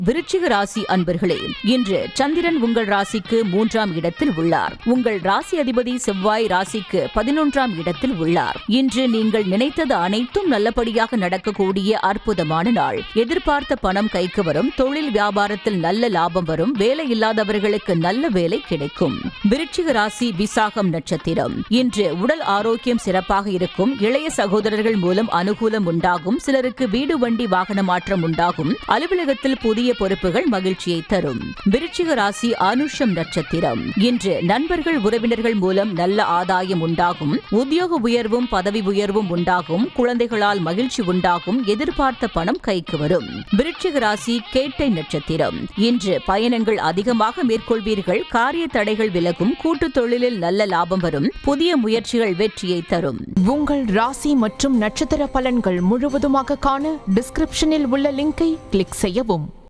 விருச்சிக ராசி அன்பர்களே, இன்று சந்திரன் உங்கள் ராசிக்கு 3ஆம் இடத்தில் உள்ளார். உங்கள் ராசி அதிபதி செவ்வாய் ராசிக்கு 11ஆம் இடத்தில் உள்ளார். இன்று நீங்கள் நினைத்தது அனைத்தும் நல்லபடியாக நடக்கக்கூடிய அற்புதமான நாள். எதிர்பார்த்த பணம் கைக்கு வரும். தொழில் வியாபாரத்தில் நல்ல லாபம் வரும். வேலை இல்லாதவர்களுக்கு நல்ல வேலை கிடைக்கும். விருச்சிக ராசி விசாகம் நட்சத்திரம். இன்று உடல் ஆரோக்கியம் சிறப்பாக இருக்கும். இளைய சகோதரர்கள் மூலம் அனுகூலம் உண்டாகும். சிலருக்கு வீடு வண்டி வாகன மாற்றம் உண்டாகும். அலுவலகத்தில் புதிய பொறுப்புகள் மகிழ்ச்சியை தரும். விருச்சிக ராசி அனுஷம் நட்சத்திரம். இன்று நண்பர்கள் உறவினர்கள் மூலம் நல்ல ஆதாயம் உண்டாகும். உத்தியோக உயர்வும் பதவி உயர்வும் உண்டாகும். குழந்தைகளால் மகிழ்ச்சி உண்டாகும். எதிர்பார்த்த பணம் கைக்கு வரும். விருச்சிக ராசி கேட்டை நட்சத்திரம். இன்று பயணங்கள் அதிகமாக மேற்கொள்வீர்கள். காரிய தடைகள் விலகும். கூட்டு தொழிலில் நல்ல லாபம் வரும். புதிய முயற்சிகள் வெற்றியை தரும். உங்கள் ராசி மற்றும் நட்சத்திர பலன்கள் முழுவதுமாக காண டிஸ்கிரிப்ஷனில் உள்ள லிங்கை கிளிக் செய்யவும்.